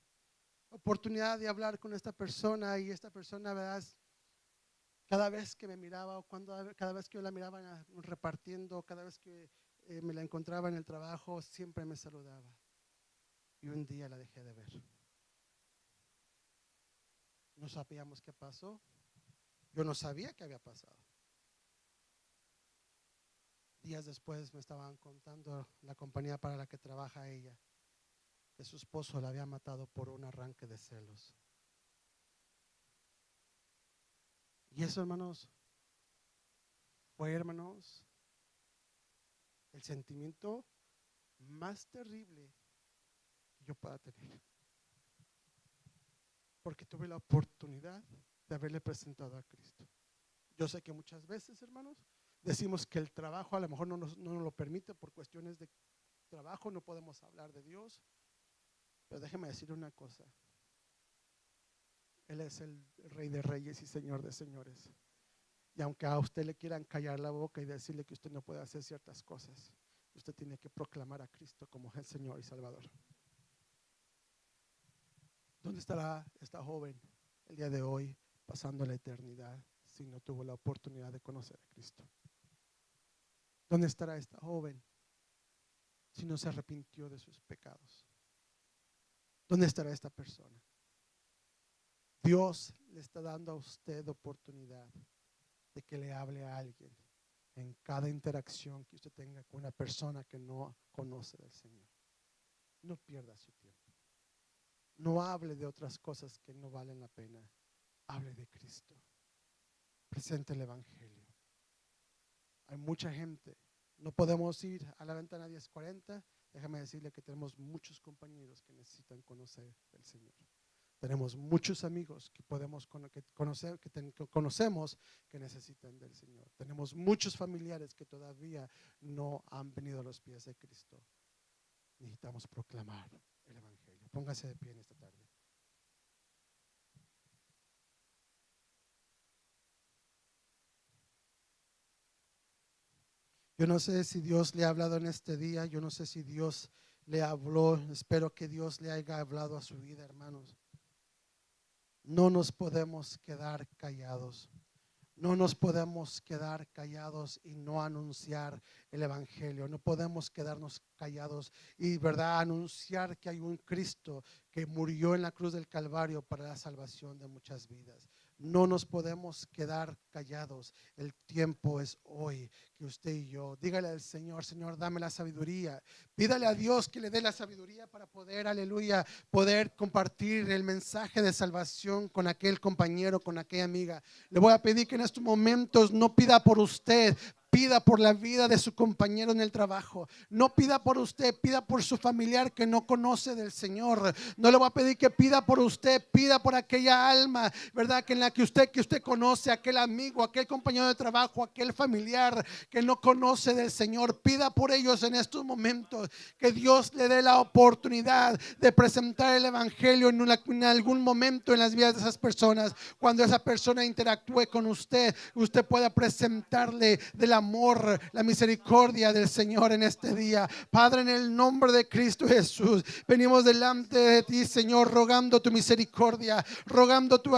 oportunidad de hablar con esta persona y esta persona, ¿verdad? Cada vez que me miraba o cada vez que yo la miraba repartiendo, cada vez que me la encontraba en el trabajo, siempre me saludaba. Y un día la dejé de ver. No sabíamos qué pasó. Yo no sabía qué había pasado. Días después me estaban contando la compañía para la que trabaja ella, que su esposo la había matado por un arranque de celos. Y eso, hermanos, fue, hermanos, el sentimiento más terrible que yo pueda tener. Porque tuve la oportunidad de haberle presentado a Cristo. Yo sé que muchas veces, hermanos, decimos que el trabajo a lo mejor no nos lo permite por cuestiones de trabajo, no podemos hablar de Dios. Pero déjeme decir una cosa. Él es el Rey de Reyes y Señor de Señores. Y aunque a usted le quieran callar la boca y decirle que usted no puede hacer ciertas cosas, usted tiene que proclamar a Cristo como el Señor y Salvador. ¿Dónde estará esta joven el día de hoy pasando la eternidad si no tuvo la oportunidad de conocer a Cristo? ¿Dónde estará esta joven si no se arrepintió de sus pecados? ¿Dónde estará esta persona? Dios le está dando a usted oportunidad de que le hable a alguien en cada interacción que usted tenga con una persona que no conoce del Señor. No pierda su tiempo. No hable de otras cosas que no valen la pena. Hable de Cristo. Presente el Evangelio. Hay mucha gente. No podemos ir a la ventana 1040. Déjame decirle que tenemos muchos compañeros que necesitan conocer del Señor. Tenemos muchos amigos que podemos conocer, que conocemos que necesitan del Señor. Tenemos muchos familiares que todavía no han venido a los pies de Cristo. Necesitamos proclamar el Evangelio. Póngase de pie en esta tarde. Yo no sé si Dios le ha hablado en este día. Yo no sé si Dios le habló. Espero que Dios le haya hablado a su vida, hermanos. No nos podemos quedar callados. No nos podemos quedar callados y no anunciar el Evangelio. No podemos quedarnos callados y, verdad, anunciar que hay un Cristo que murió en la cruz del Calvario para la salvación de muchas vidas. No nos podemos quedar callados. El tiempo es hoy que usted y yo, dígale al Señor: Señor, dame la sabiduría. Pídale a Dios que le dé la sabiduría para poder, aleluya, poder compartir el mensaje de salvación con aquel compañero, con aquella amiga. Le voy a pedir que en estos momentos no pida por usted, pida por la vida de su compañero en el trabajo. No pida por usted, pida por su familiar que no conoce del Señor. No le voy a pedir que pida por usted, pida por aquella alma, ¿verdad? Que en la que usted conoce, aquel amigo, aquel compañero de trabajo, aquel familiar que no conoce del Señor. Pida por ellos en estos momentos, que Dios le dé la oportunidad de presentar el Evangelio en algún momento en las vidas de esas personas. Cuando esa persona interactúe con usted, usted pueda presentarle del amor, la misericordia del Señor en este día. Padre, en el nombre de Cristo Jesús, venimos delante de ti, Señor, rogando tu misericordia, rogando tu ayuda.